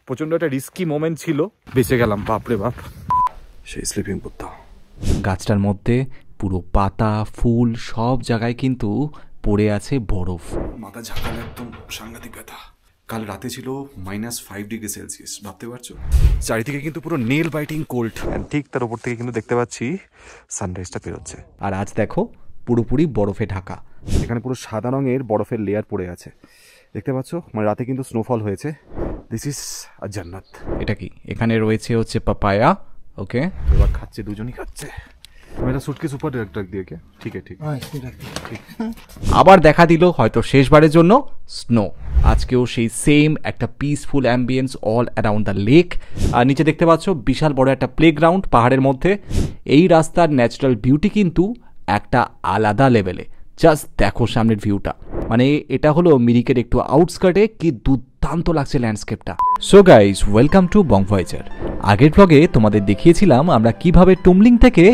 প্রচন্ড একটা risky moment ছিল, বেঁচে গেলাম। বাপরে বাপ, সেই স্লিপিং বুদ্ধা। গাছটার মধ্যে পুরো পাতা ফুল সব জায়গায় কিন্তু পড়ে আছে বরফ। মাথা ঝাঁকালে একদম সাংঘাতিক ব্যথা। কাল রাতে ছিল -5°C, ভাবতে পারছো? চারিদিকে কিন্তু পুরো নেল বাইটিং কোল্ড। ঠিক তার উপর থেকে কিন্তু দেখতে পাচ্ছি সানরাইজটা বেরোচ্ছে। আর আজ দেখো পুরোপুরি বরফে ঢাকা। এখানে পুরো সাদা রঙের বরফের লেয়ার পড়ে আছে, দেখতে পাচ্ছ? মানে রাতে কিন্তু স্নোফল হয়েছে। দিস ইজ আ জান্নাত। এটা কি? এখানে রয়েছে হচ্ছে পাপায়া। ওকে, এবার খাচ্ছে, দুজনই খাচ্ছে। মেরা সুটকেস উপর ডাক দিয়ে কে? ঠিক আছে, ঠিক। আবার দেখা দিল হয়তো শেষবারের জন্য স্নো। আজকেও সেই সেম একটা peaceful ambience all around the lake. আর নিচে দেখতে পাচ্ছ বিশাল বড় একটা প্লেগ্রাউন্ড পাহাড়ের মধ্যে। এই রাস্তার ন্যাচারাল বিউটি কিন্তু একটা আলাদা লেভেলে। জাস্ট দেখো সামনের ভিউটা, মানে এটা হলো মিরিকের একটু আউটস্কার্টে, কি দুর্দান্ত লাগছে ল্যান্ডস্কেপটা। So guys, welcome to Bong Voyager. আগের ব্লগে তোমাদের দেখিয়েছিলাম আমরা কিভাবে টুমলিং থেকে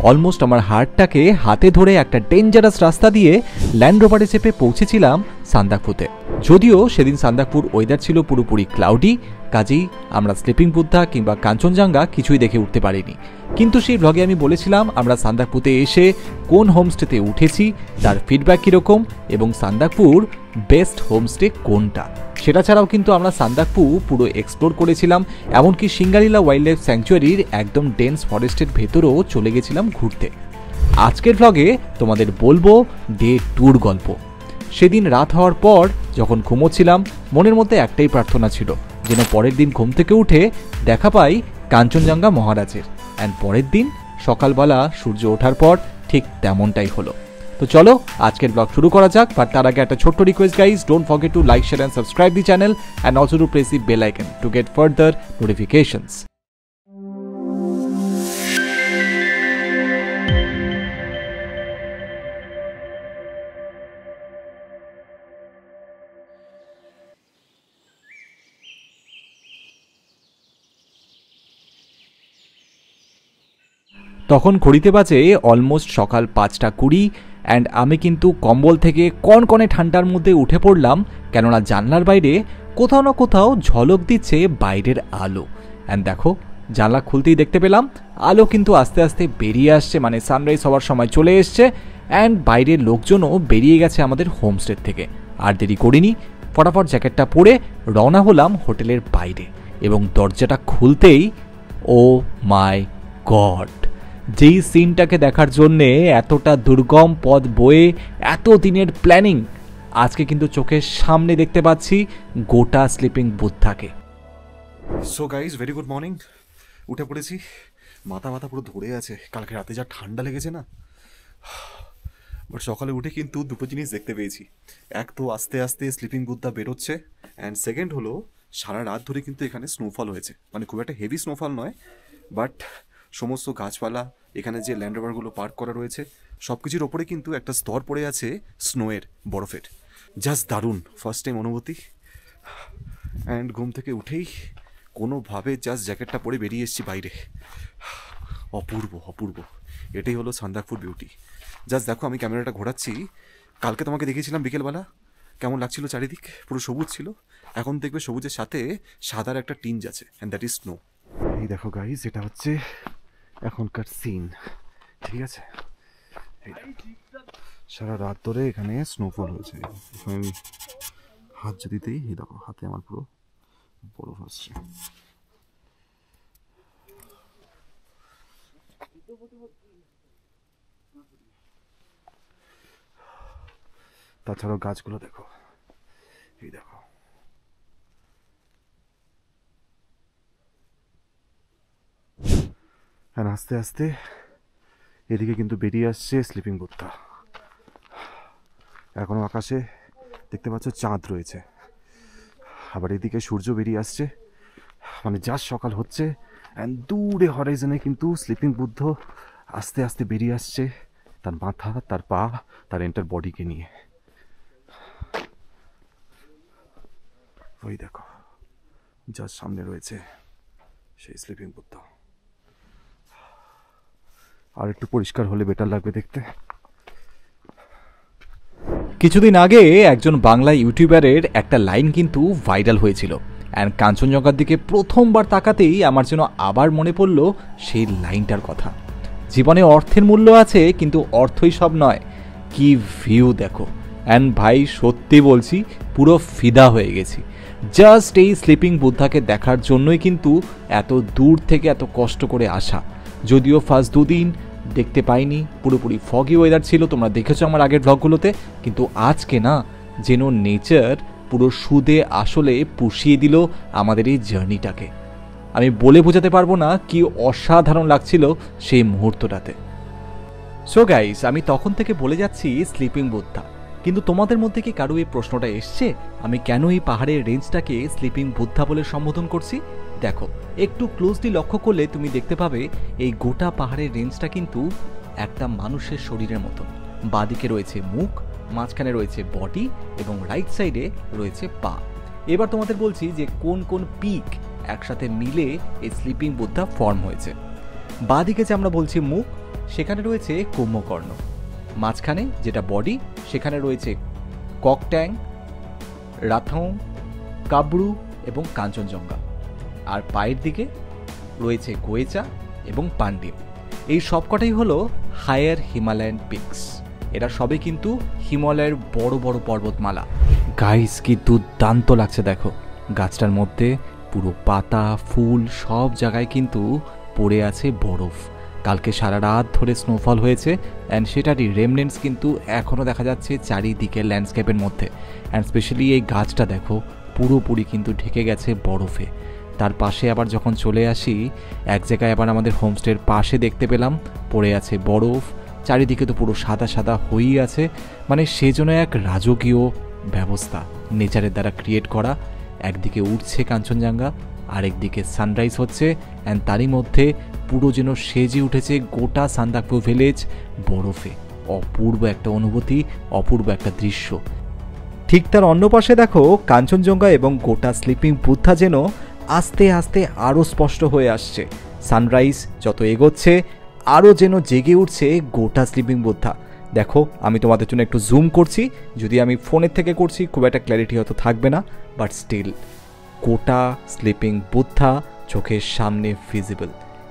অলমোস্ট আমার হার্টটাকে হাতে ধরে একটা ডেঞ্জারাস রাস্তা দিয়ে ল্যান্ড রোভারে চেপে পৌঁছেছিলাম সান্দাকফুতে। যদিও সেদিন সান্দাকফুর ওয়েদার ছিল পুরোপুরি ক্লাউডি, কাজেই আমরা স্লিপিং বুদ্ধা কিংবা কাঞ্চনজঙ্ঘা কিছুই দেখে উঠতে পারিনি। কিন্তু সেই ব্লগে আমি বলেছিলাম আমরা সান্দাকফুতে এসে কোন হোমস্টেতে উঠেছি, তার ফিডব্যাক কীরকম এবং সান্দাকফুর বেস্ট হোমস্টে কোনটা। সেটা ছাড়াও কিন্তু আমরা সান্দাকফু পুরো এক্সপ্লোর করেছিলাম, এমনকি সিঙ্গালিলা ওয়াইল্ড লাইফ স্যাংচুয়ারির একদম ডেন্স ফরেস্টের ভেতরেও চলে গেছিলাম ঘুরতে। আজকের ব্লগে তোমাদের বলবো ডে ট্যুর গল্প। সেদিন রাত হওয়ার পর যখন ঘুমোচ্ছিলাম, মনের মধ্যে একটাই প্রার্থনা ছিল, যেন পরের দিন ঘুম থেকে উঠে দেখা পাই কাঞ্চনজঙ্ঘা মহারাজের। অ্যান্ড পরের দিন সকালবেলা সূর্য ওঠার পর ঠিক তেমনটাই হলো। তো চলো আজকের ব্লগ শুরু করা যাক। বাট তার আগে একটা ছোট্ট request guys, don't forget to like, share and subscribe the channel and also to press the bell icon to get further notifications. তখন ঘড়িতে বাজে অলমোস্ট সকাল 5:20 অ্যান্ড আমি কিন্তু কম্বল থেকে কনকনে ঠান্ডার মধ্যে উঠে পড়লাম, কেননা জানলার বাইরে কোথাও না কোথাও ঝলক দিচ্ছে বাইরের আলো। অ্যান্ড দেখো জানলা খুলতেই দেখতে পেলাম আলো কিন্তু আস্তে আস্তে বেরিয়ে আসছে, মানে সানরাইজ হওয়ার সময় চলে এসছে। অ্যান্ড বাইরের লোকজনও বেরিয়ে গেছে আমাদের হোমস্টে থেকে। আর দেরি করিনি, ফটাফট জ্যাকেটটা পরে রওনা হলাম হোটেলের বাইরে। এবং দরজাটা খুলতেই ও মাই গড, যেই সিনটাকে দেখার জন্যে এতটা দুর্গম পথ বয়ে এত দিনের প্ল্যানিং, আজকে কিন্তু চোখের সামনে দেখতে পাচ্ছি গোটা স্লিপিং বুদ্ধাকে। So guys, very good morning. উঠে পড়েছি, মাথা পুরো ধরে আছে, কালকে রাতে যা ঠান্ডা লেগেছে না। বাট সকালে উঠে কিন্তু দুটো জিনিস দেখতে পেয়েছি। এক তো আস্তে আস্তে স্লিপিং বুদ্ধা বেরোচ্ছে, অ্যান্ড সেকেন্ড হলো সারা রাত ধরে কিন্তু এখানে স্নোফল হয়েছে। মানে খুব একটা হেভি স্নোফল নয়, বাট সমস্ত গাছপালা, এখানে যে ল্যান্ড রোভারগুলো পার্ক করা রয়েছে, সব কিছুর ওপরে কিন্তু একটা স্তর পড়ে আছে স্নোয়ের, বরফের। জাস্ট দারুণ ফার্স্ট টাইম অনুভূতি। অ্যান্ড ঘুম থেকে উঠেই কোনোভাবে জাস্ট জ্যাকেটটা পরে বেরিয়ে এসেছি বাইরে। অপূর্ব অপূর্ব, এটাই হলো সান্দাকফুর বিউটি। জাস্ট দেখো, আমি ক্যামেরাটা ঘোরাচ্ছি। কালকে তোমাকে দেখিয়েছিলাম বিকেলবেলা কেমন লাগছিল, চারিদিক পুরো সবুজ ছিল। এখন দেখবে সবুজের সাথে সাদার একটা টিঞ্জ আছে, অ্যান্ড দ্যাট ইজ স্নো। এই দেখো গাইজ, এটা হচ্ছে এখনকার সিন, ঠিক আছে? সারা রাত ধরে এখানে স্নোফল হয়েছে। আমি হাত যদি দিই, এই দেখো হাতে আমার পুরো বরফ আসছে। তাছাড়াও গাছগুলো দেখো, এই দেখো। আর আস্তে আস্তে এদিকে কিন্তু বেরিয়ে আসছে স্লিপিং বুদ্ধা। এখনো আকাশে দেখতে পাচ্ছ চাঁদ রয়েছে, আবার এদিকে সূর্য বেরিয়ে আসছে। মানে জাস্ট সকাল হচ্ছে, অ্যান্ড দূরে হরাইজনে কিন্তু স্লিপিং বুদ্ধ আস্তে আস্তে বেরিয়ে আসছে, তার মাথা, তার পা, তার এন্টার বডিকে নিয়ে। ওই দেখো জাস্ট সামনে রয়েছে সেই স্লিপিং বুদ্ধ। আর একটু পরিষ্কার হলে বেটার লাগবে দেখতে। কিছুদিন আগে একজন বাংলা ইউটিউবারের একটা লাইন কিন্তু ভাইরাল হয়েছিল। অ্যান্ড কাঞ্চনজঙ্ঘার দিকে প্রথমবার তাকাতেই আমার যেন আবার মনে পড়ল সেই লাইনটার কথা, জীবনে অর্থের মূল্য আছে কিন্তু অর্থই সব নয়। কি ভিউ দেখো, অ্যান্ড ভাই সত্যি বলছি পুরো ফিদা হয়ে গেছি জাস্ট এই স্লিপিং বুদ্ধাকে দেখার জন্যই কিন্তু এত দূর থেকে এত কষ্ট করে আসা। যদিও ফার্স্ট দুদিন দেখতে পাইনি, পুরোপুরি ফগি ওয়েদার ছিল, তোমরা দেখেছো আমার আগের ব্লগগুলোতে, কিন্তু আজকে না যেন নেচার পুরো সুদে আসলে পুষিয়ে দিল আমাদের এই জার্নিটাকে। আমি বলে বোঝাতে পারবো না কি অসাধারণ লাগছিল সেই মুহূর্তটাতে। সো গাইস, আমি তখন থেকে বলে যাচ্ছি স্লিপিং বুদ্ধা, কিন্তু তোমাদের মধ্যে কি কারো এই প্রশ্নটা এসছে আমি কেন এই পাহাড়ের রেঞ্জটাকে স্লিপিং বুদ্ধা বলে সম্বোধন করছি? দেখো, একটু ক্লোজলি লক্ষ্য করলে তুমি দেখতে পাবে এই গোটা পাহাড়ের রেঞ্জটা কিন্তু একটা মানুষের শরীরের মতন। বাঁদিকে রয়েছে মুখ, মাঝখানে রয়েছে বডি এবং রাইট সাইডে রয়েছে পা। এবার তোমাদের বলছি যে কোন কোন পিক একসাথে মিলে এই স্লিপিং বুদ্ধা ফর্ম হয়েছে। বাঁদিকে যে আমরা বলছি মুখ, সেখানে রয়েছে কুম্ভকর্ণ। মাঝখানে যেটা বডি, সেখানে রয়েছে ককট্যাং, রাথং, কাব্রু এবং কাঞ্চনজঙ্ঘা। আর পায়ের দিকে রয়েছে গোয়েচা এবং পান্ডিম। এই সবকটাই হলো হায়ার হিমালয়ান পিকস। এরা সবই কিন্তু হিমালয়ের বড় বড় পর্বতমালা। গাইস, কি দুর্দান্ত লাগছে দেখো, গাছটার মধ্যে পুরো পাতা ফুল সব জায়গায় কিন্তু পড়ে আছে বরফ। কালকে সারা রাত ধরে স্নোফল হয়েছে অ্যান্ড সেটারই রেমনেন্টস কিন্তু এখনও দেখা যাচ্ছে চারিদিকে ল্যান্ডস্কেপের মধ্যে। অ্যান্ড স্পেশালি এই গাছটা দেখো পুরোপুরি কিন্তু ঢেকে গেছে বরফে। তার পাশে আবার যখন চলে আসি, এক জায়গায় আবার আমাদের হোমস্টের পাশে দেখতে পেলাম পড়ে আছে বরফ, চারিদিকে তো পুরো সাদা সাদা হয়েই আছে। মানে সেজন্য এক রাজকীয় ব্যবস্থা নেচারের দ্বারা ক্রিয়েট করা। একদিকে উঠছে কাঞ্চনজঙ্ঘা, আরেকদিকে সানরাইজ হচ্ছে, অ্যান্ড তারই মধ্যে পুরো যেন সেজে উঠেছে গোটা সান্দাকফু ভিলেজ বরফে। অপূর্ব একটা অনুভূতি, অপূর্ব একটা দৃশ্য। ঠিক তার অন্য পাশে দেখো কাঞ্চনজঙ্ঘা এবং গোটা স্লিপিং বুদ্ধা যেন আস্তে আস্তে আরও স্পষ্ট হয়ে আসছে। সানরাইজ যত এগোচ্ছে আরও যেন জেগে উঠছে গোটা স্লিপিং বুদ্ধা। দেখো, আমি তোমাদের জন্য একটু জুম করছি, যদি আমি ফোনের থেকে করছি খুব একটা ক্ল্যারিটি হয়তো থাকবে না, বাট স্টিল গোটা স্লিপিং বুদ্ধা চোখের সামনে ভিজিবল।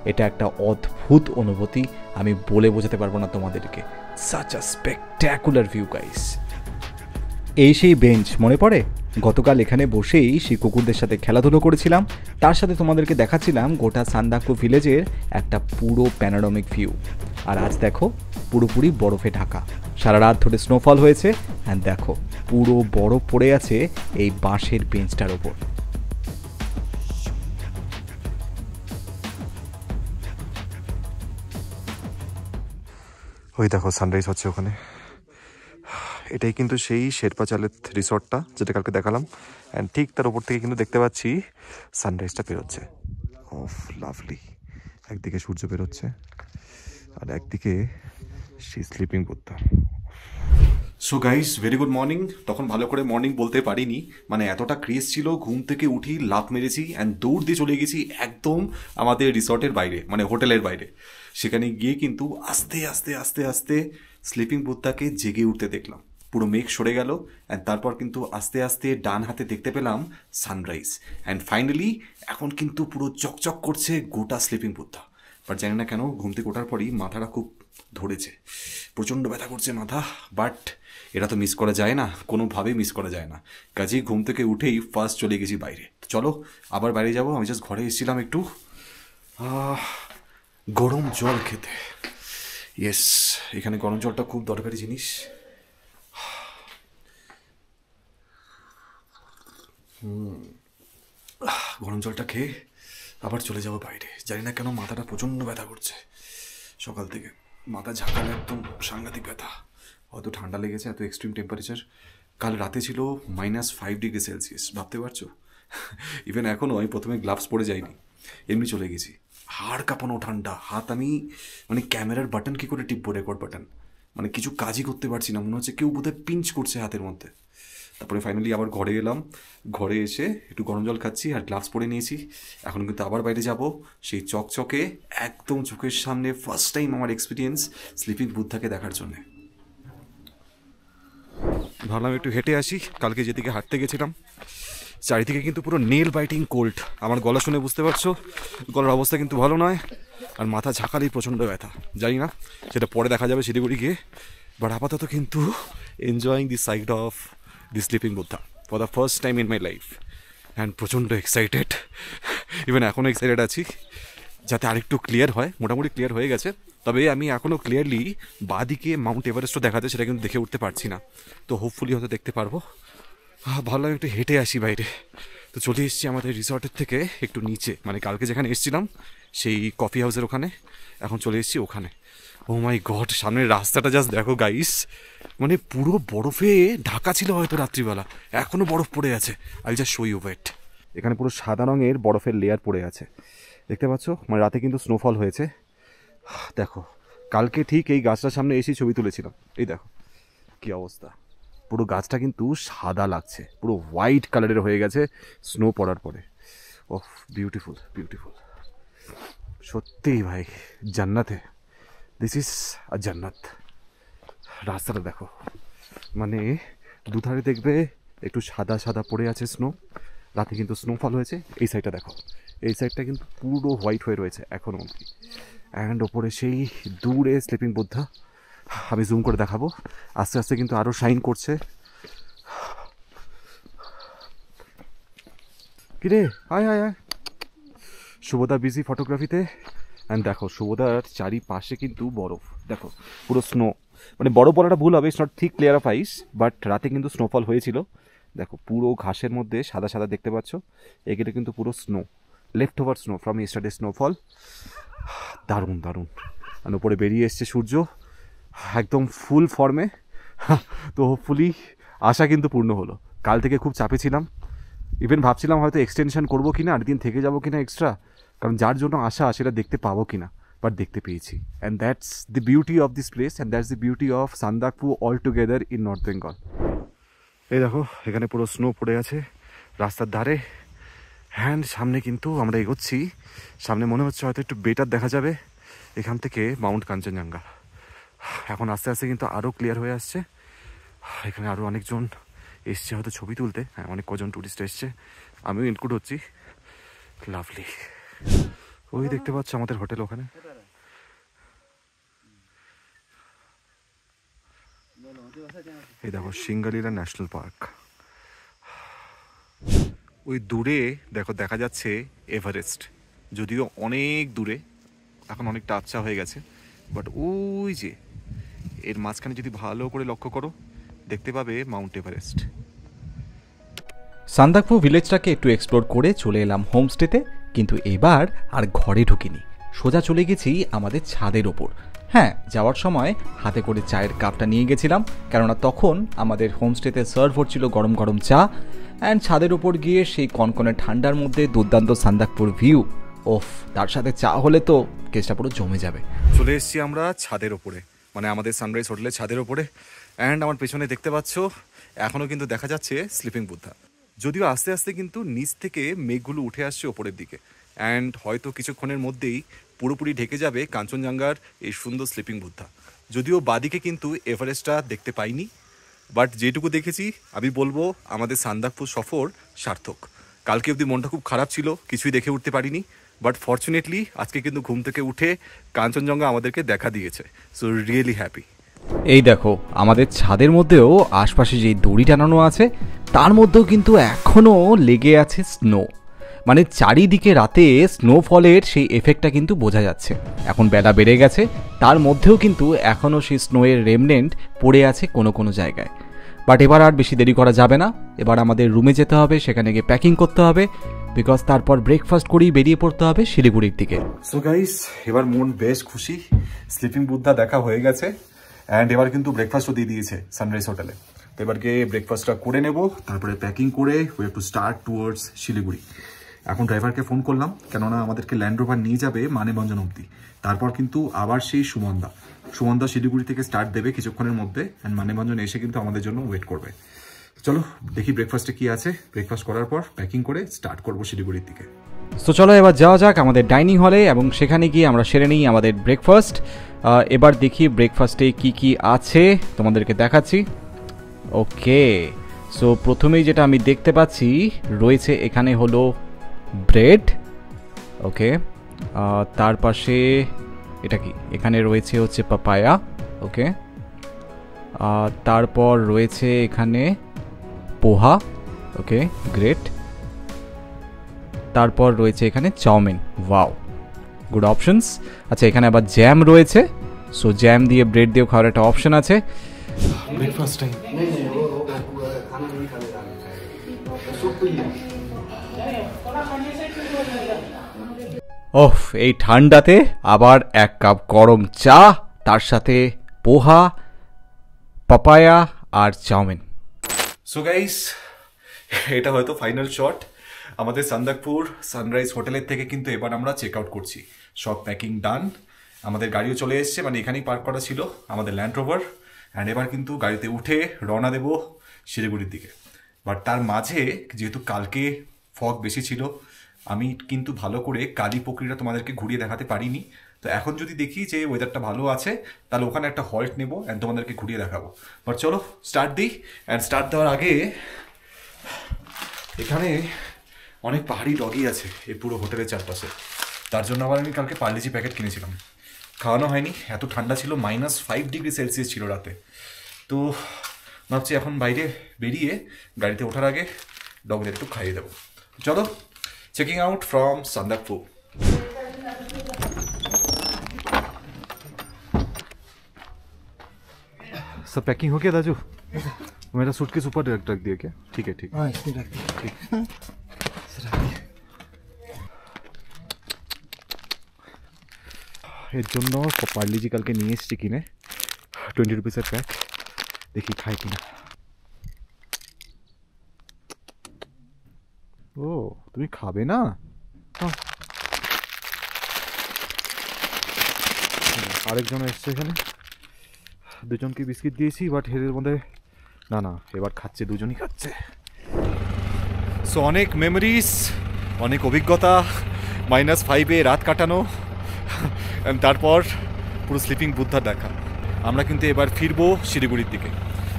এটা একটা অদ্ভুত অনুভূতি, আমি বলে বোঝাতে পারবো না তোমাদেরকে। Such a স্পেকট্যাকুলার view guys. এই সেই বেঞ্চ মনে পড়ে? গতকাল এখানে বসেই সেই কুকুরদের সাথে খেলাধুলো করেছিলাম, তার সাথে তোমাদেরকে দেখাচ্ছিলাম গোটা সান্দাকফু ভিলেজের একটা পুরো প্যানোরামিক ভিউ। আর আজ দেখো পুরোপুরি বরফে ঢাকা, সারা রাত ধরে স্নোফল হয়েছে, অ্যান্ড দেখো পুরো বরফ পড়ে আছে এই বাঁশের বেঞ্চটার ওপর। ওই দেখো সানরাইজ হচ্ছে ওখানে। এটাই কিন্তু সেই শেরপা চালের রিসর্টটা যেটা কালকে দেখালাম, অ্যান্ড ঠিক তার উপর থেকে কিন্তু দেখতে পাচ্ছি সানরাইজটা বেরোচ্ছে। অফ লাভলি, একদিকে সূর্য বেরোচ্ছে আর একদিকে সেই sleeping Buddha. So guys, very good morning. তখন ভালো করে মর্নিং বলতে পারিনি, মানে এতটা ক্রেজ ছিল, ঘুম থেকে উঠি লাফ মেরেছি অ্যান্ড দৌড় দিয়ে চলে গেছি একদম আমাদের রিসর্টের বাইরে, মানে হোটেলের বাইরে। সেখানে গিয়ে কিন্তু আস্তে আস্তে আস্তে আস্তে স্লিপিং বুদ্ধাকে জেগে উঠতে দেখলাম। পুরো মেঘ সরে গেল অ্যান্ড তারপর কিন্তু আস্তে আস্তে ডান হাতে দেখতে পেলাম সানরাইজ। অ্যান্ড ফাইনালি এখন কিন্তু পুরো চকচক করছে গোটা স্লিপিং বুদ্ধা। বাট জানি না কেন ঘুম থেকে ওঠার পরই মাথাটা খুব ধরেছে, প্রচণ্ড ব্যথা করছে মাথা। বাট এটা তো মিস করা যায় না, কোনোভাবেই মিস করা যায় না। কাজেই ঘুম থেকে উঠেই ফার্স্ট চলে গেছি বাইরে। চলো আবার বাইরে যাবো। আমি জাস্ট ঘরে এসেছিলাম একটু গরম জল খেতে। ইয়েস, এখানে গরম জলটা খুব দরকারি জিনিস। গরম জলটা খেয়ে আবার চলে যাবো বাইরে। জানি না কেন মাথাটা প্রচণ্ড ব্যথা করছে সকাল থেকে, মাথা ঝাঁকালে একদম সাংঘাতিক ব্যথা। হয়তো ঠান্ডা লেগেছে, এত এক্সট্রিম টেম্পারেচার। কাল রাতে ছিল -5°C, ভাবতে পারছো? ইভেন এখনও আমি প্রথমে গ্লাভস পরে যাইনি, এমনি চলে গেছি। হাড় কাঁপানো ঠান্ডা, হাত আমি মানে ক্যামেরার বাটন কী করে টিপবো, রেকর্ড বাটন, মানে কিছু কাজই করতে পারছি না, মনে হচ্ছে কেউ বোধহয় পিঞ্চ করছে হাতের মধ্যে। তারপরে ফাইনালি আবার ঘরে এলাম, ঘরে এসে একটু গরম জল খাচ্ছি আর গ্লাভস পরে নিয়েছি। এখন কিন্তু আবার বাইরে যাব, সেই চকচকে একদম চোখের সামনে ফার্স্ট টাইম আমার এক্সপিরিয়েন্স স্লিপিং বুদ্ধাকে দেখার জন্যে। ভাবলাম একটু হেঁটে আসি, কালকে যেদিকে হাঁটতে গেছিলাম চারিদিকে কিন্তু পুরো নেল বাইটিং কোল্ড। আমার গলা শুনে বুঝতে পারছো গলার অবস্থা কিন্তু ভালো নয়, আর মাথা ঝাঁকালেই প্রচণ্ড ব্যথা। জানি না সেটা পরে দেখা যাবে শিলিগুড়ি গিয়ে, বাট আপাতত কিন্তু enjoying the side of the sleeping Buddha for the first time in my life, and প্রচণ্ড এক্সাইটেড। ইভেন এখনও এক্সাইটেড আছি যাতে আরেকটু ক্লিয়ার হয়। মোটামুটি ক্লিয়ার হয়ে গেছে, তবে আমি এখনও ক্লিয়ারলি বাঁদিকে মাউন্ট এভারেস্টও দেখাতে, সেটা কিন্তু দেখে উঠতে পারছি না। তো হোপফুলি হয়তো দেখতে পারবো। ভাবলাম একটু হেঁটে আসি বাইরে। তো চলে এসেছি আমাদের রিসর্টের থেকে একটু নিচে, মানে কালকে যেখানে এসেছিলাম সেই কফি হাউসের ওখানে, এখন চলে এসেছি ওখানে। ও মাই গড, সামনের রাস্তাটা জাস্ট দেখো গাইস, মানে পুরো বরফে ঢাকা ছিল হয়তো রাত্রিবেলা, এখনও বরফ পড়ে আছে। I just show you wait. এখানে পুরো সাদা রঙের বরফের লেয়ার পড়ে আছে, দেখতে পাচ্ছ? মানে রাতে কিন্তু স্নোফল হয়েছে। দেখো কালকে ঠিক এই গাছটার সামনে এসেই ছবি তুলেছিলাম, এই দেখো কী অবস্থা। পুরো গাছটা কিন্তু সাদা লাগছে, পুরো হোয়াইট কালারের হয়ে গেছে স্নো পড়ার পরে। ওহ বিউটিফুল বিউটিফুল, সত্যিই ভাই জান্নাতে, দিস ইজ আ জান্নাত। রাস্তাটা দেখো, মানে দুধারে দেখবে একটু সাদা সাদা পড়ে আছে স্নো, রাতে কিন্তু স্নোফল হয়েছে। এই সাইডটা দেখো, এই সাইডটা কিন্তু পুরো হোয়াইট হয়ে রয়েছে এখনও অবধি। অ্যান্ড ওপরে সেই দূরে স্লিপিং বুদ্ধা, আমি জুম করে দেখাবো, আস্তে আস্তে কিন্তু আরও শাইন করছে। কিরে আয় আয় আয়, শুভদা বিজি ফটোগ্রাফিতে। অ্যান্ড দেখো শুভদার চারিপাশে কিন্তু বরফ, দেখো পুরো স্নো, মানে বরফ বলাটা ভুল হবে, it's not thick layer of ice, but রাতে কিন্তু স্নোফল হয়েছিল। দেখো পুরো ঘাসের মধ্যে সাদা সাদা দেখতে পাচ্ছ, এগুলো কিন্তু পুরো snow, left over snow from yesterday snowfall. দারুণ দারুণ। আর উপরে বেরিয়ে এসছে সূর্য একদম ফুল ফর্মে। তো হোপফুলি আশা কিন্তু পূর্ণ হলো। কাল থেকে খুব চাপে ছিলাম, ইভেন ভাবছিলাম হয়তো এক্সটেনশন করবো কিনা, আর দিন থেকে যাবো কিনা এক্সট্রা, কারণ যার জন্য আশা সেটা দেখতে পাবো কিনা, বাট দেখতে পেয়েছি। And that's the beauty of this place, and that's the beauty of Sandakphu all together in north Bengal. এই দেখো এখানে পুরো স্নো পড়ে আছে রাস্তার ধারে। হ্যান্ড সামনে কিন্তু আমরা এগোচ্ছি, সামনে মনে হচ্ছে হয়তো একটু বেটার দেখা যাবে এখান থেকে মাউন্ট কাঞ্চনজঙ্ঘা। এখন আস্তে আস্তে কিন্তু আরও ক্লিয়ার হয়ে আসছে। এখানে আরও অনেকজন এসছে হয়তো ছবি তুলতে, হ্যাঁ অনেক কজন টুরিস্ট এসছে, আমিও ইনক্লুড হচ্ছি। লাভলি। ওই দেখতে পাচ্ছ আমাদের হোটেল ওখানে। এই দেখো সিঙ্গালীলা ন্যাশনাল পার্ক। ওই দূরে দেখো দেখা যাচ্ছে এভারেস্ট, যদিও অনেক দূরে, এখন অনেকটা আবছা হয়ে গেছে, বাট ওই যে এর মাঝখানে যদি ভালো করে লক্ষ্য করো দেখতে পাবে মাউন্ট এভারেস্ট। সান্দাকফু ভিলেজটাকে একটু এক্সপ্লোর করে চলে এলাম হোমস্টেতে, কিন্তু এবার আর ঘরে ঢুকিনি, সোজা চলে গেছি আমাদের ছাদের ওপর। হ্যাঁ, যাওয়ার সময় হাতে করে চায়ের কাপটা নিয়ে গেছিলাম, কেননা তখন আমাদের হোমস্টেতে সার্ভ হচ্ছিল গরম গরম চা। অ্যান্ড ছাদের ওপর গিয়ে সেই কনকনে ঠান্ডার মধ্যে দুর্দান্ত সান্দাকফুর ভিউ, ওফ, তার সাথে চা হলে তো কেসটা পুরো জমে যাবে। চলে এসেছি আমরা ছাদের ওপরে, মানে আমাদের সানরাইজ হোটেলের ছাদের ওপরে। অ্যান্ড আমার পেছনে দেখতে পাচ্ছ এখনও কিন্তু দেখা যাচ্ছে স্লিপিং বুদ্ধা, যদিও আস্তে আস্তে কিন্তু নিচ থেকে মেঘগুলো উঠে আসছে ওপরের দিকে। অ্যান্ড হয়তো কিছুক্ষণের মধ্যেই পুরোপুরি ঢেকে যাবে কাঞ্চনজঙ্ঘার এই সুন্দর স্লিপিং বুদ্ধা। যদিও বাদিকে কিন্তু এভারেস্টটা দেখতে পাইনি, বাট যেটুকু দেখেছি আমি বলবো আমাদের সান্দাকফু সফর সার্থক। কালকে অবধি মনটা খুব খারাপ ছিল, কিছুই দেখে উঠতে পারিনি, বাট ফর্চুনেটলি আজকে কিন্তু ঘুম থেকে উঠে কাঞ্চনজঙ্ঘা আমাদেরকে দেখা দিয়েছে, সো রিয়েলি হ্যাপি। এই দেখো আমাদের ছাদের মধ্যেও আশপাশে যে দড়ি টানানো আছে তার মধ্যেও কিন্তু এখনও লেগে আছে স্নো, মানে চারিদিকে রাতে স্নোফলের সেই এফেক্টটা কিন্তু বোঝা যাচ্ছে। এখন বেলা বেড়ে গেছে, তার মধ্যেও কিন্তু এখনও সেই স্নোয়ের রেমনেন্ট পড়ে আছে কোনো কোনো জায়গায়। বাট এবার আর বেশি দেরি করা যাবে না, এবার আমাদের রুমে যেতে হবে, সেখানে গিয়ে প্যাকিং করতে হবে, বিকজ তারপর ব্রেকফাস্ট করেই বেরিয়ে পড়তে হবে শিলিগুড়ির দিকে। সো গাইস, এবার মন বেশ খুশি, স্লিপিং বুদ্ধা দেখা হয়ে গেছে, অ্যান্ড এবার কিন্তু ব্রেকফাস্টও দিয়ে দিয়েছে সানরাইজ হোটেলে। তো এবার গিয়ে ব্রেকফাস্টটা করে নেব, তারপরে প্যাকিং করে we have to start towards Siliguri. এখন ড্রাইভারকে ফোন করলাম, কেননা আমাদেরকে ল্যান্ড রোভার নিয়ে যাবে মানেভঞ্জন অবধি, তারপর কিন্তু আবার সেই সুমনদা শিলিগুড়ি থেকে স্টার্ট দেবে কিছুক্ষণের মধ্যে, অ্যান্ড মানেভঞ্জন এসে কিন্তু আমাদের জন্য ওয়েট করবে। চলো দেখি ব্রেকফাস্টে কি আছে, ব্রেকফাস্ট করার পর প্যাকিং করে স্টার্ট করবো শিলিগুড়ির দিকে। তো চলো এবার যাওয়া যাক আমাদের ডাইনিং হলে, এবং সেখানে গিয়ে আমরা সেরে নিই আমাদের ব্রেকফাস্ট। এবার দেখি ব্রেকফাস্টে কি কি আছে তোমাদেরকে দেখাচ্ছি। ওকে, সো প্রথমেই যেটা আমি দেখতে পাচ্ছি রয়েছে এখানে হলো ব্রেড, ওকে। তার পাশে এটা কি, এখানে রয়েছে হচ্ছে পাপায়া, ওকে। তারপর রয়েছে এখানে পোহা, ওকে, গ্রেট। তারপর রয়েছে এখানে চাউমিন, ওয়াও, গুড অপশনস। আচ্ছা, এখানে আবার জ্যাম রয়েছে, সো জ্যাম দিয়ে ব্রেড দিয়েও খাওয়ার একটা অপশন আছে। Breakfast time. ওহ, এই ঠান্ডাতে আবার এক কাপ গরম চা, তার সাথে পোহা, পাপায়া আর চাউমিন। সো গাইস, এটা হয়তো ফাইনাল শট। আমাদের সান্দাকপুর সানরাইজ হোটেলের থেকে কিন্তু এবার আমরা চেক আউট করছি। সব প্যাকিং ডান, আমাদের গাড়িও চলে এসছে, মানে এখানেই পার্ক করা ছিল আমাদের ল্যান্ড রোভার। অ্যান্ড এবার কিন্তু গাড়িতে উঠে রওনা দেব শিলিগুড়ির দিকে। বাট তার মাঝে যেহেতু কালকে ফগ বেশি ছিল, আমি কিন্তু ভালো করে কালীপুকুরিটা তোমাদেরকে ঘুরিয়ে দেখাতে পারিনি। তো এখন যদি দেখি যে ওয়েদারটা ভালো আছে, তাহলে ওখানে একটা হল্ট নেবো অ্যান্ড তোমাদেরকে ঘুরিয়ে দেখাবো। বাট চলো স্টার্ট দিই। অ্যান্ড স্টার্ট দেওয়ার আগে এখানে অনেক পাহাড়ি ডগি আছে এই পুরো হোটেলের চারপাশে। তার জন্য আবার আমি কালকে পার্লেজি প্যাকেট কিনেছিলাম, খাওয়ানো হয়নি, এত ঠান্ডা ছিল, -5 ডিগ্রি সেলসিয়াস ছিল রাতে। তো ভাবছি এখন বাইরে বেরিয়ে গাড়িতে ওঠার আগে ডগদের একটু খাইয়ে দেবো। চলো, চেকিং आउट फ्रॉम संदकपू। सब पैकिंग हो गया दाजू? मेरा सूटकेस ऊपर रख दिया क्या? ठीक है, ठीक है। এর জন্য পার্লিজি কালকে নিয়ে এসেছি কিনে, 20 রুপিসের প্যাক, দেখি খাই কিনা। ও, তুমি খাবে না? আরেকজন এসছে এখানে, দুজনকে বিস্কিট দিয়েছি, বাট এর মধ্যে না, এবার খাচ্ছে, দুজনই খাচ্ছে। সো অনেক মেমোরিজ, অনেক অভিজ্ঞতা, -5-এ রাত কাটানো, তারপর পুরো স্লিপিং বুদ্ধার দেখা। আমরা কিন্তু এবার ফিরবো শিলিগুড়ির দিকে।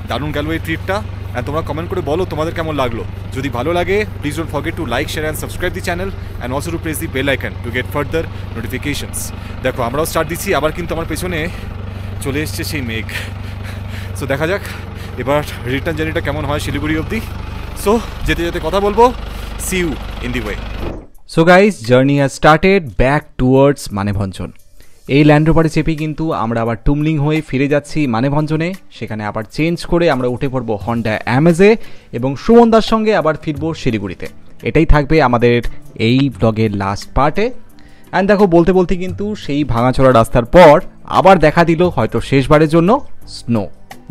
দারুণ গেল এই ট্রিপটা। অ্যান্ড তোমরা কমেন্ট করে বলো তোমাদের কেমন লাগলো। যদি ভালো লাগে, please don't forget to like, share and subscribe the channel and also to press the bell icon to get further notifications. দেখো, আমরাও স্টার্ট দিচ্ছি, আবার কিন্তু আমার পেছনে চলে এসছে সেই মেঘ। সো দেখা যাক এবার রিটার্ন জার্নিটা কেমন হয় শিলিগুড়ি অবধি। সো যেতে যেতে কথা বলবো, see you in the way. So guys, journey has started back towards Manebhanjan. এই ল্যান্ড রোভারে চেপে কিন্তু আমরা আবার টুমলিং হয়ে ফিরে যাচ্ছি মানেভঞ্জনে। সেখানে আবার চেঞ্জ করে আমরা উঠে পড়বো হন্ডা অ্যামেজে এবং সুমনদার সঙ্গে আবার ফিরবো শিলিগুড়িতে। এটাই থাকবে আমাদের এই ব্লগের লাস্ট পার্টে। অ্যান্ড দেখো, বলতে বলতে কিন্তু সেই ভাঙাচোরা রাস্তার পর আবার দেখা দিল হয়তো শেষবারের জন্য স্নো।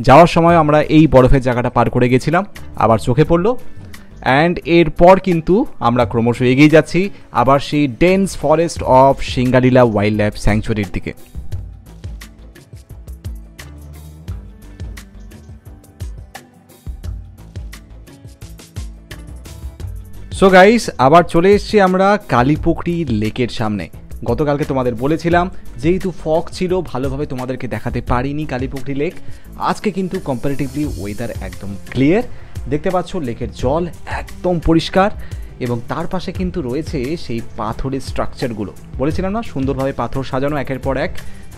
যাওয়ার সময় আমরা এই বরফের জায়গাটা পার করে গেছিলাম, আবার চোখে পড়লো। অ্যান্ড এরপর কিন্তু আমরা ক্রমশ এগিয়ে যাচ্ছি আবার সেই dense forest of Singalila wildlife স্যাংচুয়ারির দিকে। সো গাইস, আবার চলে এসেছি আমরা কালীপুকুরি লেকের সামনে। গতকালকে তোমাদের বলেছিলাম যেহেতু ফগ ছিল ভালোভাবে তোমাদেরকে দেখাতে পারিনি কালীপুকুরি লেক। আজকে কিন্তু কম্পারেটিভলি ওয়েদার একদম ক্লিয়ার। দেখতে পাচ্ছ লেকের জল একদম পরিষ্কার এবং তার পাশে কিন্তু রয়েছে সেই পাথরের স্ট্রাকচারগুলো। বলেছিলাম না, সুন্দরভাবে পাথর সাজানো একের পর এক।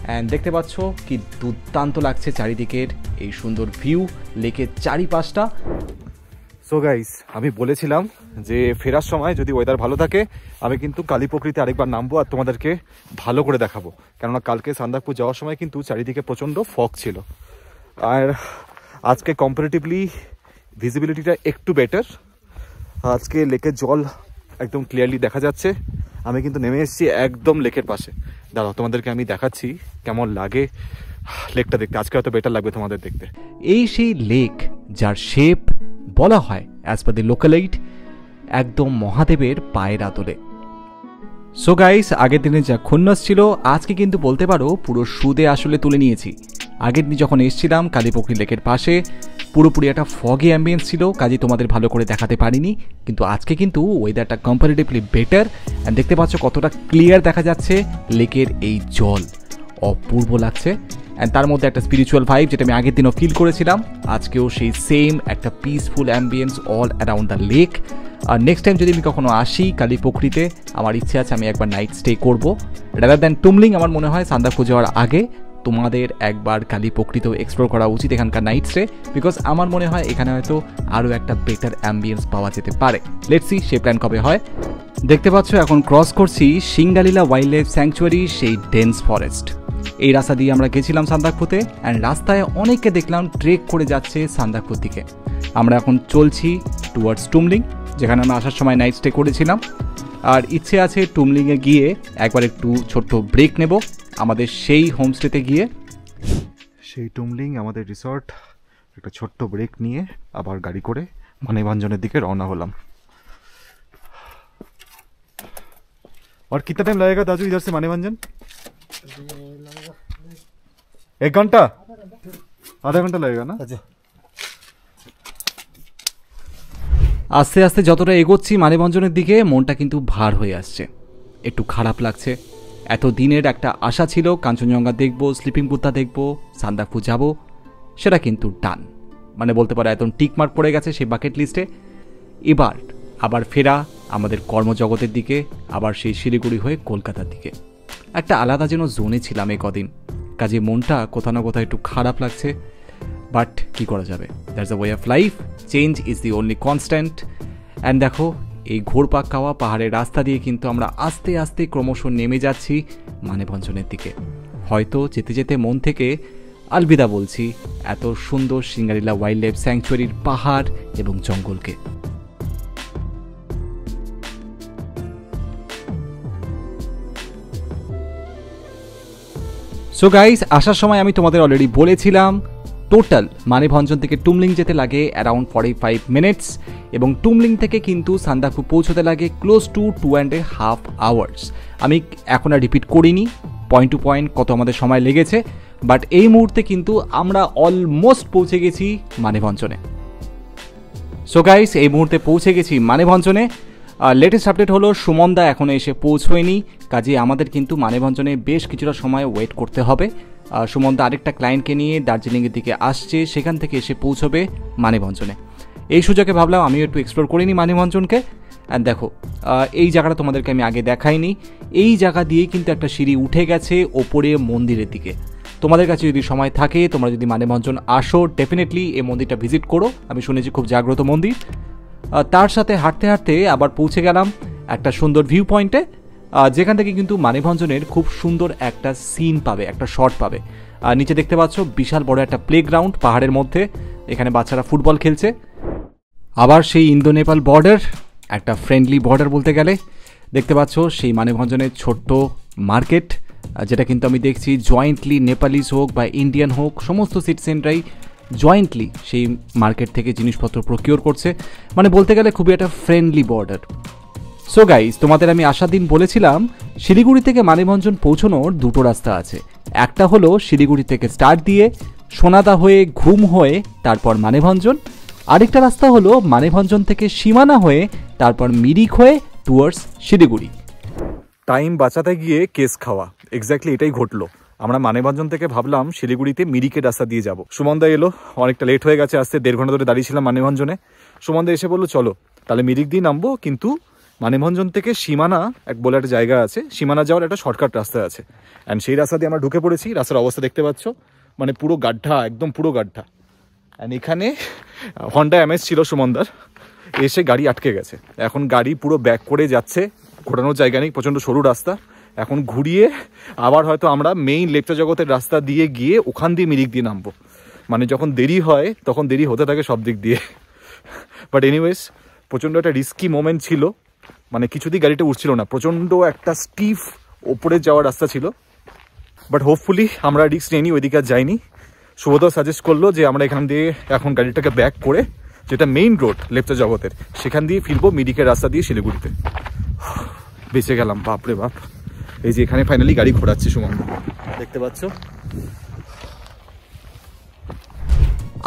অ্যান্ড দেখতে পাচ্ছ কি দুর্দান্ত লাগছে চারিদিকের এই সুন্দর ভিউ, লেকের চারিপাশটা। সো গাইস, আমি বলেছিলাম যে ফেরার সময় যদি ওয়েদার ভালো থাকে আমি কিন্তু কালীপুকুরিতে আরেকবার নামবো আর তোমাদেরকে ভালো করে দেখাবো, কেননা কালকে সান্দাকপুর যাওয়ার সময় কিন্তু চারিদিকে প্রচণ্ড ফগ ছিল। আর আজকে কম্পারেটিভলি ভিজিবিলিটিটা একটু বেটার। আজকে লেকের জল একদম ক্লিয়ারলি দেখা যাচ্ছে। আমি কিন্তু নেমে এসেছি একদম লেকের পাশে। দাঁড়াও, তোমাদেরকে আমি দেখাচ্ছি কেমন লাগে লেকটা দেখতে। আজকে হয়তো বেটার লাগবে তোমাদের দেখতে। এই সেই লেক যার শেপ বলা হয় অ্যাজ পার দি লোকালাইট একদম মহাদেবের পায়ের আদলে। সো গাইস, আগের দিনে যা খুন্নস ছিল আজকে কিন্তু বলতে পারো পুরো সুদে আসলে তুলে নিয়েছি। আগের দিন যখন এসেছিলাম কালীপুকুরি লেকের পাশে পুরোপুরি একটা ফগি অ্যাম্বিয়েন্স ছিল, কাজে তোমাদের ভালো করে দেখাতে পারিনি। কিন্তু আজকে কিন্তু ওয়েদারটা কম্পারেটিভলি বেটার। অ্যান্ড দেখতে পাচ্ছ কতটা ক্লিয়ার দেখা যাচ্ছে লেকের এই জল, অপূর্ব লাগছে। অ্যান্ড তার মধ্যে একটা স্পিরিচুয়াল ভাইব যেটা আমি আগের দিনও ফিল করেছিলাম, আজকেও সেই সেম একটা peaceful ambience all around the lake. আর নেক্সট টাইম যদি আমি কখনো আসি কালীপুকুরিতে, আমার ইচ্ছে আছে আমি একবার নাইট স্টে করবো রাদার দ্যান টুমলিং। আমার মনে হয় সান্দাকফু যাওয়ার আগে তোমাদের একবার কালীপুকুরিতেও এক্সপ্লোর করা উচিত এখানকার নাইট স্টে, বিকজ আমার মনে হয় এখানে হয়তো আরও একটা বেটার অ্যাম্বিয়েন্স পাওয়া যেতে পারে। লেটস সি সে প্ল্যান কবে হয়। দেখতে পাচ্ছ এখন ক্রস করছি সিংগালীলা ওয়াইল্ড লাইফ স্যাংচুয়ারি, সেই ডেন্স ফরেস্ট। এই রাস্তা দিয়ে আমরা গেছিলাম সান্দাকফুতে, অ্যান্ড রাস্তায় অনেককে দেখলাম ট্রেক করে যাচ্ছে সান্দাকফুর দিকে। আমরা এখন চলছি টুয়ার্ডস টুমলিং, যেখানে আমরা আসার সময় নাইট স্টে করেছিলাম। আর ইচ্ছে আছে টুমলিংয়ে গিয়ে একবার একটু ছোট্ট ব্রেক নেব আমাদের সেই হোমস্টেতে গিয়ে। সেই টুমলিং আমাদের রিসর্ট, একটা ছোট্ট ব্রেক নিয়ে আবার গাড়ি করে মানেভঞ্জনের দিকে রওনা হলাম। और कितना टाइम लगेगा दाजू इधर से मानेभंजन? 1 घंटा, आधा घंटा लगेगा ना? আস্তে আস্তে যতটা এগোচ্ছি মানেভঞ্জনের দিকে, মনটা কিন্তু ভার হয়ে আসছে, একটু খারাপ লাগছে। এত দিনের একটা আশা ছিল কাঞ্চনজঙ্ঘা দেখব, স্লিপিং বুদ্ধা দেখব, সান্দাকফু যাব, সেটা কিন্তু ডান, মানে বলতে পারো একদম টিকমার্ক পড়ে গেছে সেই বাকেট লিস্টে। এবার আবার ফেরা আমাদের কর্মজগতের দিকে, আবার সেই শিলিগুড়ি হয়ে কলকাতার দিকে। একটা আলাদা যেন জোনে ছিলাম এই কদিন, কাজে মনটা কোথাও না কোথাও একটু খারাপ লাগছে, বাট কি করা যাবে, that's the way of life, change is the only constant. And দেখো এই ঘোরপাক খাওয়া পাহাড়ের রাস্তা দিয়ে কিন্তু আমরা আস্তে আস্তে ক্রমশ নেমে যাচ্ছি মানেভঞ্জনের দিকে। হয়তো যেতে যেতে মন থেকে আলবিদা বলছি এত সুন্দর সিঙ্গালীলা ওয়াইল্ড লাইফ স্যাংচুয়ারির পাহাড় এবং জঙ্গলকে। সো গাইস, আসার সময় আমি তোমাদের অলরেডি বলেছিলাম টোটাল মানেভঞ্জন থেকে টুমলিং যেতে লাগে অ্যারাউন্ড 45 মিনিটস, এবং টুমলিং থেকে কিন্তু সান্দাকফু পৌঁছতে লাগে ক্লোজ টু 2.5 আওয়ার্স। আমি এখন আর রিপিট করিনি পয়েন্ট টু পয়েন্ট কত আমাদের সময় লেগেছে, বাট এই মুহূর্তে কিন্তু আমরা অলমোস্ট পৌঁছে গেছি মানেভঞ্জনে। সো গাইস, এই মুহূর্তে পৌঁছে গেছি মানেভঞ্জনে। লেটেস্ট আপডেট হলো সুমনদা এখনও এসে পৌঁছয়নি, কাজে আমাদের কিন্তু মানেভঞ্জনে বেশ কিছুটা সময় ওয়েট করতে হবে। সুমনদা আরেকটা ক্লায়েন্টকে নিয়ে দার্জিলিংয়ের দিকে আসছে, সেখান থেকে এসে পৌঁছবে মানেভঞ্জনে। এই সুযোগে ভাবলাম আমিও একটু এক্সপ্লোর করিনি মানেভঞ্জনকে। অ্যান্ড দেখো এই জায়গাটা তোমাদেরকে আমি আগে দেখাইনি, এই জায়গা দিয়ে কিন্তু একটা সিঁড়ি উঠে গেছে ওপরে মন্দিরের দিকে। তোমাদের কাছে যদি সময় থাকে, তোমরা যদি মানেভঞ্জন আসো, ডেফিনেটলি এই মন্দিরটা ভিজিট করো, আমি শুনেছি খুব জাগ্রত মন্দির। তার সাথে হাঁটতে হাঁটতে আবার পৌঁছে গেলাম একটা সুন্দর ভিউ পয়েন্টে, যেখান থেকে কিন্তু মানেভঞ্জনের খুব সুন্দর একটা সিন পাবে, একটা শট পাবে। নিচে দেখতে পাচ্ছ বিশাল বড় একটা প্লেগ্রাউন্ড পাহাড়ের মধ্যে, এখানে বাচ্চারা ফুটবল খেলছে। আবার সেই ইন্দো নেপাল বর্ডার, একটা ফ্রেন্ডলি বর্ডার বলতে গেলে। দেখতে পাচ্ছ সেই মানেভঞ্জনের ছোট্ট মার্কেট, যেটা কিন্তু আমি দেখছি জয়েন্টলি নেপালিজ হোক বা ইন্ডিয়ান হোক, সমস্ত সিটিজেনরাই জয়েন্টলি সেই মার্কেট থেকে জিনিসপত্র প্রকিওর করছে, মানে বলতে গেলে খুবই একটা ফ্রেন্ডলি বর্ডার। সো গাইজ, তোমাদের আমি আসার দিন বলেছিলাম শিলিগুড়ি থেকে মানেভঞ্জন পৌঁছানোর দুটো রাস্তা আছে। একটা হলো শিলিগুড়ি থেকে স্টার্ট দিয়ে সোনাদা হয়ে ঘুম হয়ে তারপর মানেভঞ্জন, আরেকটা রাস্তা হলো মানেভঞ্জন থেকে সীমানা হয়ে তারপর মিরিক হয়ে টুয়ার্ডস শিলিগুড়ি। টাইম বাঁচাতে গিয়ে কেস খাওয়া, এক্স্যাক্টলি এটাই ঘটলো। আমরা মানেভঞ্জন থেকে ভাবলাম শিলিগুড়িতে মিরিকের রাস্তা দিয়ে যাব। সুমনদা এলো, অনেকটা লেট হয়ে গেছে আসতে, 1.5 ঘন্টা ধরে দাঁড়িয়েছিলাম মানেভঞ্জনে। সুমনদা এসে বললো চলো তাহলে মিরিক দিয়ে নামবো, কিন্তু মানেভঞ্জন থেকে সীমানা বলে একটা জায়গা আছে, সীমানা যাওয়ার একটা শর্টকাট রাস্তা আছে। অ্যান্ড সেই রাস্তা দিয়ে আমরা ঢুকে পড়েছি। রাস্তার অবস্থা দেখতে পাচ্ছ, মানে পুরো গাড্ডা, একদম পুরো গাড্ডা। অ্যান্ড এখানে হন্ডা MS ছিল সুমনদার, এসে গাড়ি আটকে গেছে। এখন গাড়ি পুরো ব্যাক করে যাচ্ছে, ঘোরানোর জায়গা নেই, প্রচণ্ড সরু রাস্তা। এখন ঘুরিয়ে আবার হয়তো আমরা মেইন লেপ্চা জগতের রাস্তা দিয়ে গিয়ে ওখান দিয়ে মিরিক দিয়ে নামবো। মানে যখন দেরি হয় তখন দেরি হতে থাকে সব দিক দিয়ে। বাট এনিওয়েজ, প্রচণ্ড একটা রিস্কি মোমেন্ট ছিল, মানে কিছুতেই গাড়িটা উঠছিল না, প্রচণ্ড একটা স্টিফ ওপরে যাওয়ার রাস্তা ছিল। বাট হোপফুলি আমরা রিস্ক নিইনি, ওইদিকে আর যাইনি। শুভদা সাজেস্ট করলো যে আমরা এখান দিয়ে এখন গাড়িটাকে ব্যাক করে, যেটা মেইন রোড লেপ্চা জগতের, সেখান দিয়ে ফিরবো মিরিকের রাস্তা দিয়ে শিলিগুড়িতে। বেঁচে গেলাম, বাপরে বাপ। এই যে এখানে ফাইনালি গাড়ি ঘোরাচ্ছে সুমন, দেখতে পাচ্ছ।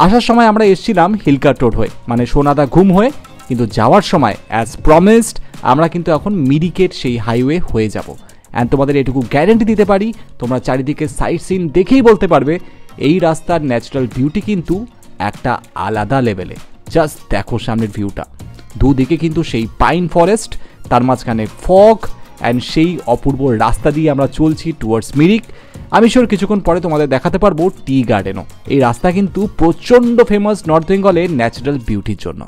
আসার সময় আমরা এসেছিলাম হিলকাট রোড হয়ে, মানে সোনাদা ঘুম হয়ে, কিন্তু যাওয়ার সময় অ্যাজ প্রমিসড আমরা কিন্তু এখন মিরিকের সেই হাইওয়ে হয়ে যাব। অ্যান্ড তোমাদের এটুকু গ্যারেন্টি দিতে পারি, তোমরা চারিদিকে সাইট সিন দেখেই বলতে পারবে এই রাস্তার ন্যাচারাল বিউটি কিন্তু একটা আলাদা লেভেলে। জাস্ট দেখো সামনের ভিউটা, দুদিকে কিন্তু সেই পাইন ফরেস্ট, তার মাঝখানে ফগ, অ্যান্ড সেই অপূর্ব রাস্তা দিয়ে আমরা চলছি টুয়ার্ডস মিরিক। আমি শিওর কিছুক্ষণ পরে তোমাদের দেখাতে পারবো টি গার্ডেনও। এই রাস্তা কিন্তু প্রচণ্ড ফেমাস নর্থ বেঙ্গলের ন্যাচারাল বিউটির জন্য।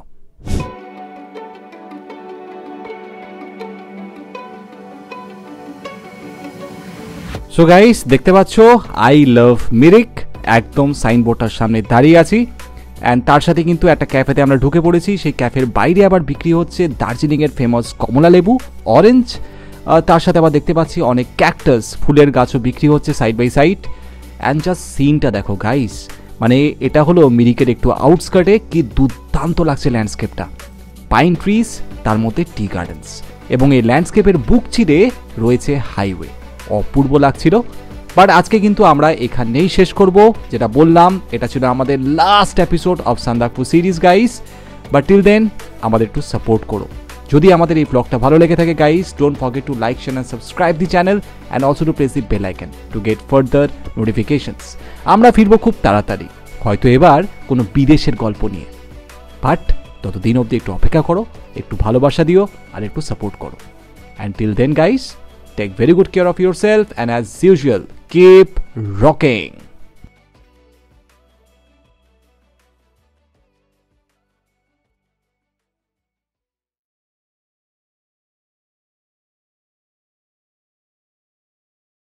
সো গাইস, দেখতে পাচ্ছ আই লাভ মিরিক, একদম সাইনবোর্ডটার সামনে দাঁড়িয়ে আছি। অ্যান্ড তার সাথে কিন্তু একটা ক্যাফেতে আমরা ঢুকে পড়েছি। সেই ক্যাফের বাইরে আবার বিক্রি হচ্ছে দার্জিলিংয়ের ফেমাস কমলা লেবু, অরেঞ্জ। তার সাথে আবার দেখতে পাচ্ছি অনেক ক্যাকটাস, ফুলের গাছও বিক্রি হচ্ছে side by side. And just সিনটা দেখো গাইস, মানে এটা হলো মিরিকের একটু আউটস্কার্টে, কি দুর্দান্ত লাগছে ল্যান্ডস্কেপটা। পাইন ট্রিজ, তার মধ্যে টি গার্ডেন্স, এবং এই ল্যান্ডস্কেপের বুক চিরে রয়েছে হাইওয়ে। অপূর্ব লাগছিল। বাট আজকে কিন্তু আমরা এখানেই শেষ করব। যেটা বললাম, এটা ছিল আমাদের last episode of Sandakphu series guys. But till then আমাদের একটু সাপোর্ট করো। যদি আমাদের এই ব্লগটা ভালো লেগে থাকে guys, don't forget to like, share and subscribe the channel, and also to press the bell icon to get further notifications. আমরা ফিরবো খুব তাড়াতাড়ি, হয়তো এবার কোনো বিদেশের গল্প নিয়ে। বাট ততদিন অবধি একটু অপেক্ষা করো, একটু ভালোবাসা দিও, আর একটু সাপোর্ট করো। And till then guys, take very good care of yourself, and as usual, keep rocking.